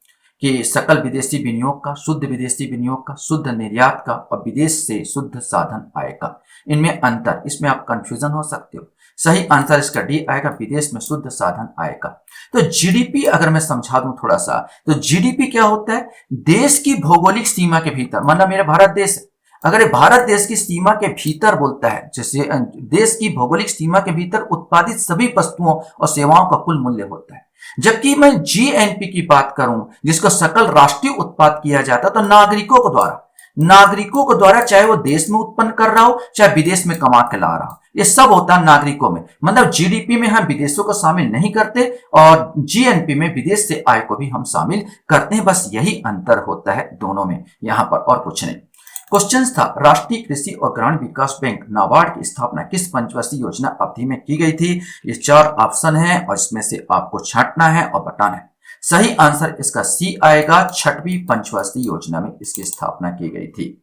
S1: कि सकल विदेशी विनियोग का, शुद्ध विदेशी विनियोग का, शुद्ध निर्यात का और विदेश से शुद्ध साधन आय का, इनमें अंतर, इसमें आप कंफ्यूजन हो सकते हो। सही आंसर इसका डी आएगा, विदेश में शुद्ध साधन आय का। तो जीडीपी अगर मैं समझा दूं थोड़ा सा, तो जीडीपी क्या होता है, देश की भौगोलिक सीमा के भीतर, मतलब मेरा भारत देश है, अगर ये भारत देश की सीमा के भीतर बोलता है, जैसे देश की भौगोलिक सीमा के भीतर उत्पादित सभी वस्तुओं और सेवाओं का कुल मूल्य होता है। जबकि मैं जीएनपी की बात करूं, जिसको सकल राष्ट्रीय उत्पाद किया जाता है, तो नागरिकों को द्वारा चाहे वो देश में उत्पन्न कर रहा हो चाहे विदेश में कमा के ला रहा हो, ये सब होता है नागरिकों में। मतलब जीडीपी में हम विदेशों को शामिल नहीं करते और जीएनपी में विदेश से आय को भी हम शामिल करते हैं, बस यही अंतर होता है दोनों में यहां पर, और कुछ नहीं। क्वेश्चन था, राष्ट्रीय कृषि और ग्रामीण विकास बैंक नाबार्ड की स्थापना किस पंचवर्षीय योजना अवधि में की गई थी। ये 4 ऑप्शन है और इसमें से आपको छांटना है और बताना है। सही आंसर इसका सी आएगा, 6वीं पंचवर्षीय योजना में इसकी स्थापना की गई थी।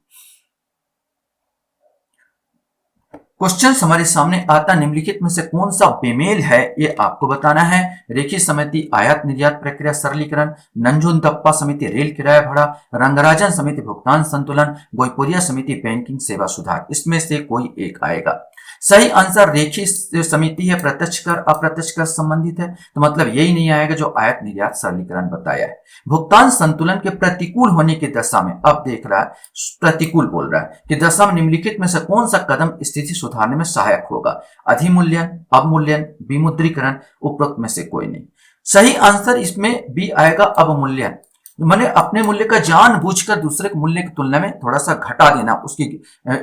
S1: क्वेश्चन हमारे सामने आता, निम्नलिखित में से कौन सा बेमेल है, ये आपको बताना है। रेखी समिति आयात निर्यात प्रक्रिया सरलीकरण, नंजुंदप्पा समिति रेल किराया भाड़ा, रंगराजन समिति भुगतान संतुलन, गोईपुरिया समिति बैंकिंग सेवा सुधार, इसमें से कोई एक आएगा। सही आंसर रेखी समिति है, प्रत्यक्ष कर अप्रत्यक्ष कर संबंधित है, तो मतलब यही नहीं आएगा जो आयात निर्यात सरलीकरण बताया है। भुगतान संतुलन के प्रतिकूल होने की दशा में, अब देख रहा है प्रतिकूल बोल रहा है कि दशा में निम्नलिखित में से कौन सा कदम स्थिति सुधारने में सहायक होगा। अधिमूल्यन, अवमूल्यन, विमुद्रीकरण, उपरोक्त में से कोई नहीं। सही आंसर इसमें बी आएगा, अवमूल्यन, मैंने अपने मूल्य का जानबूझकर दूसरे के मूल्य की तुलना में थोड़ा सा घटा देना,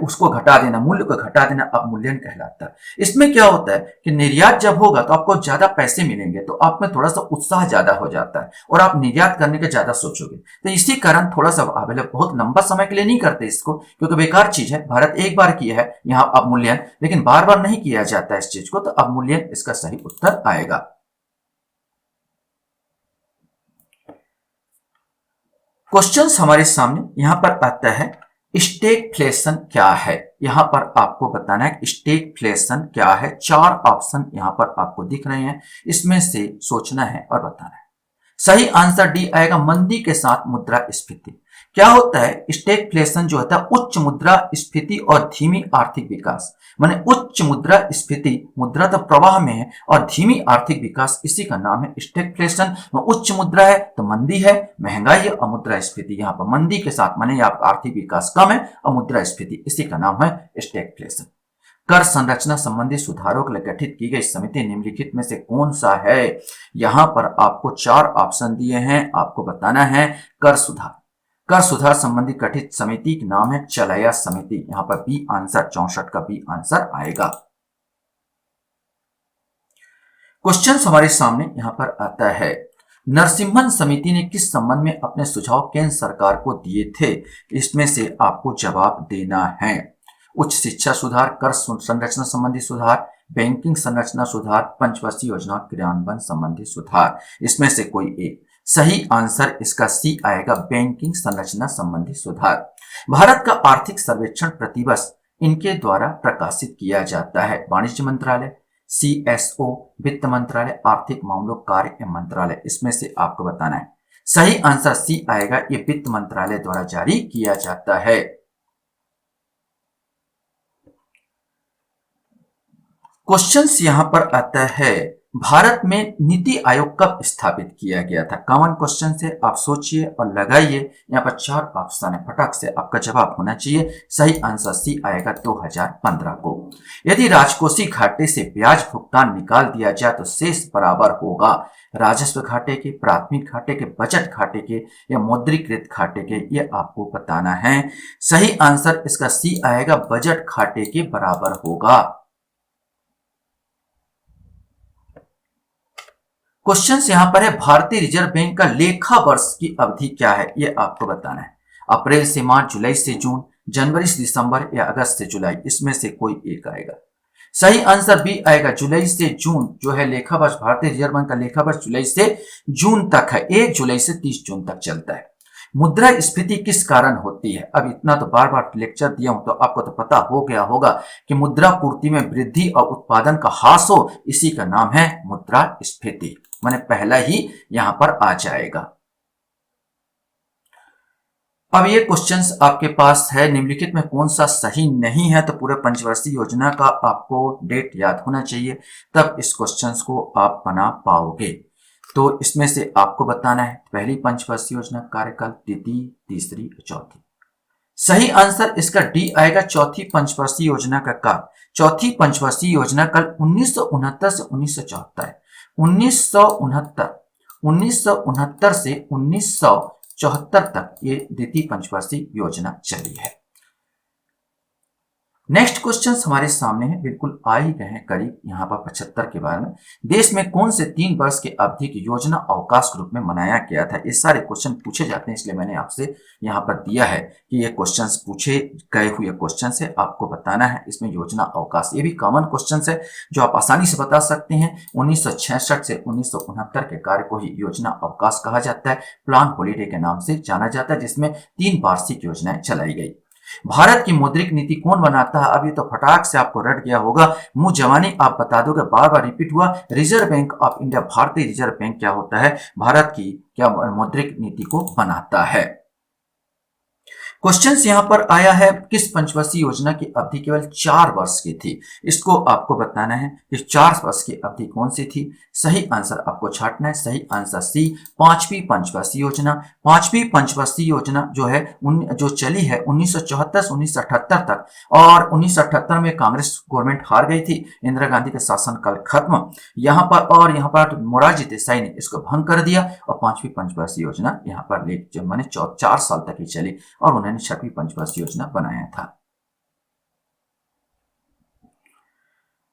S1: उसको घटा देना, मूल्य को घटा देना अवमूल्यन कहलाता है। इसमें क्या होता है कि निर्यात जब होगा तो आपको ज्यादा पैसे मिलेंगे, तो आप में थोड़ा सा उत्साह ज्यादा हो जाता है और आप निर्यात करने के ज्यादा सोचोगे। तो इसी कारण थोड़ा सा बहुत लंबा समय के लिए नहीं करते इसको, क्योंकि बेकार चीज है। भारत एक बार किया है यहाँ अवमूल्यन, लेकिन बार बार नहीं किया जाता है इस चीज को, तो अवमूल्यन इसका सही उत्तर आएगा। क्वेश्चंस हमारे सामने यहां पर आता है, स्टैगफ्लेशन क्या है। यहां पर आपको बताना है स्टैगफ्लेशन क्या है। 4 ऑप्शन यहां पर आपको दिख रहे हैं, इसमें से सोचना है और बताना है। सही आंसर डी आएगा, मंदी के साथ मुद्रास्फीति। क्या होता है, स्टैगफ्लेशन जो होता है उच्च मुद्रास्फीति और धीमी आर्थिक विकास, माने उच्च मुद्रास्फीति, मुद्रा तो प्रवाह में है, और धीमी आर्थिक विकास, इसी का नाम है स्टैगफ्लेशन। उच्च मुद्रा है तो मंदी है, महंगाई है, और मुद्रास्फीति, यहाँ पर मंदी के साथ माने आपका आर्थिक विकास कम है और मुद्रास्फीति, इसी का नाम है स्टैगफ्लेशन। कर संरचना संबंधी सुधारों के लिए गठित की गई समिति निम्नलिखित में से कौन सा है। यहां पर आपको 4 ऑप्शन दिए हैं, आपको बताना है। कर सुधार संबंधी गठित समिति का नाम है चलैया समिति। यहां पर बी आंसर, 64 का बी आंसर आएगा। क्वेश्चन हमारे सामने यहां पर आता है, नरसिम्हन समिति ने किस संबंध में अपने सुझाव केंद्र सरकार को दिए थे। इसमें से आपको जवाब देना है। उच्च शिक्षा सुधार, कर संरचना संबंधी सुधार, बैंकिंग संरचना सुधार, पंचवर्षीय योजना क्रियान्वयन संबंधी सुधार, इसमें से कोई एक। सही आंसर इसका सी आएगा, बैंकिंग संरचना संबंधी सुधार। भारत का आर्थिक सर्वेक्षण प्रतिवर्ष इनके द्वारा प्रकाशित किया जाता है। वाणिज्य मंत्रालय, सीएसओ, वित्त मंत्रालय, आर्थिक मामलों कार्य मंत्रालय, इसमें से आपको बताना है। सही आंसर सी आएगा, ये वित्त मंत्रालय द्वारा जारी किया जाता है। क्वेश्चंस यहां पर आता है, भारत में नीति आयोग कब स्थापित किया गया था। कॉमन क्वेश्चन से आप सोचिए और लगाइए। यहाँ पर 4 ऑप्शन है, फटाक से आपका जवाब होना चाहिए। सही आंसर सी आएगा, 2015 को। यदि राजकोषीय घाटे से ब्याज भुगतान निकाल दिया जाए तो शेष बराबर होगा राजस्व घाटे के, प्राथमिक घाटे के, बजट घाटे के या मौद्रीकृत घाटे के, ये आपको बताना है। सही आंसर इसका सी आएगा, बजट घाटे के बराबर होगा। क्वेश्चन यहाँ पर है भारतीय रिजर्व बैंक का लेखा वर्ष की अवधि क्या है, ये आपको बताना है। अप्रैल से मार्च, जुलाई से जून, जनवरी से दिसंबर या अगस्त से जुलाई, इसमें से कोई एक आएगा। सही आंसर बी आएगा, जुलाई से जून जो है लेखा वर्ष। भारतीय रिजर्व बैंक का लेखा वर्ष जुलाई से जून तक है, 1 जुलाई से 30 जून तक चलता है। मुद्रास्फीति किस कारण होती है? अब इतना तो बार बार लेक्चर दिया हूं तो आपको तो पता हो गया होगा कि मुद्रा पूर्ति में वृद्धि और उत्पादन का ह्रास हो, इसी का नाम है मुद्रास्फीति। मैंने पहला ही यहां पर आ जाएगा। अब ये क्वेश्चंस आपके पास है, निम्नलिखित में कौन सा सही नहीं है? तो पूरे पंचवर्षीय योजना का आपको डेट याद होना चाहिए, तब इस क्वेश्चंस को आप बना पाओगे। तो इसमें से आपको बताना है पहली पंचवर्षीय योजना कार्यकाल, द्वितीय, तीसरी, चौथी। सही आंसर इसका डी आएगा, चौथी पंचवर्षीय योजना का काल। चौथी पंचवर्षीय योजना काल 1969 से 1974 है। 1969 से 1974 तक ये द्वितीय पंचवर्षीय योजना चली है। नेक्स्ट क्वेश्चन हमारे सामने है, बिल्कुल आ ही गए हैं करीब यहाँ पर 75 के बारे में। देश में कौन से 3 वर्ष की अवधि की योजना अवकाश के रूप में मनाया गया था? ये सारे क्वेश्चन पूछे जाते हैं, इसलिए मैंने आपसे यहाँ पर दिया है कि ये क्वेश्चंस पूछे गए हुए क्वेश्चन है, आपको बताना है इसमें योजना अवकाश। ये भी कॉमन क्वेश्चन है जो आप आसानी से बता सकते हैं। 1966 से 1969 के कार्य को ही योजना अवकाश कहा जाता है, प्लान हॉलीडे के नाम से जाना जाता है, जिसमें 3 वार्षिक योजनाएं चलाई गई। भारत की मौद्रिक नीति कौन बनाता है? अब ये तो फटाक से आपको रट गया होगा, मुंह जवानी आप बता दोगे, बार बार रिपीट हुआ। रिजर्व बैंक ऑफ इंडिया, भारतीय रिजर्व बैंक क्या होता है, भारत की क्या मौद्रिक नीति को बनाता है। क्वेश्चन यहां पर आया है, किस पंचवर्षीय योजना की अवधि केवल 4 वर्ष की थी? इसको आपको बताना है कि 4 वर्ष की अवधि कौन सी थी। सही आंसर आपको छांटना है। सही आंसर सी, 5वीं पंचवर्षीय योजना। 5वीं पंचवर्षीय योजना जो है जो चली है 1974 से 1978 तक, और 1978 में कांग्रेस गवर्नमेंट हार गई थी, इंदिरा गांधी का शासनकाल खत्म यहाँ पर मोरारजी देसाई ने इसको भंग कर दिया, और 5वीं पंचवर्षीय योजना यहाँ पर मैंने 4 साल तक ही चली, और उन्होंने 6वीं पंचवर्षीय योजना बनाया था।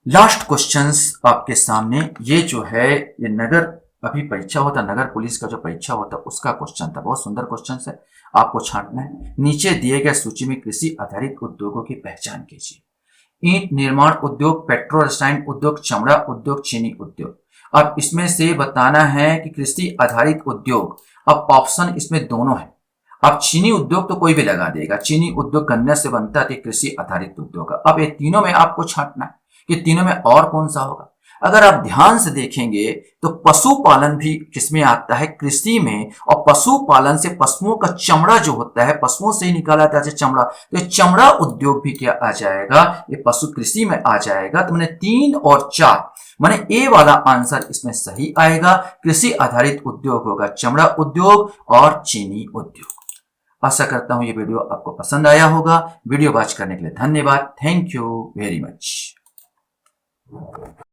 S1: लास्ट क्वेश्चंस आपके सामने, ये जो है ये नगर अभी परीक्षा होता, नगर पुलिस का जो परीक्षा होता उसका क्वेश्चन था। बहुत सुंदर क्वेश्चन है, आपको छांटना है। नीचे दिए गए सूची में कृषि आधारित उद्योगों की पहचान कीजिए। ईंट निर्माण उद्योग, पेट्रो रसायन उद्योग, चमड़ा उद्योग, चीनी उद्योग। अब इसमें से बताना है कि कृषि आधारित उद्योग, अब ऑप्शन इसमें दोनों है। अब चीनी उद्योग तो कोई भी लगा देगा, चीनी उद्योग गन्ने से बनता है, कृषि आधारित उद्योग। अब ये तीनों में आपको छांटना है कि तीनों में और कौन सा होगा। अगर आप ध्यान से देखेंगे तो पशुपालन भी किसमें आता है, कृषि में। और पशुपालन से पशुओं का चमड़ा जो होता है, पशुओं से ही निकाला जाता है चमड़ा, तो ये चमड़ा उद्योग भी क्या आ जाएगा, ये पशु कृषि में आ जाएगा। तो मैंने 3 और 4 माने ए वाला आंसर इसमें सही आएगा। कृषि आधारित उद्योग होगा चमड़ा उद्योग और चीनी उद्योग। आशा करता हूं ये वीडियो आपको पसंद आया होगा। वीडियो वॉच करने के लिए धन्यवाद। Thank you very much.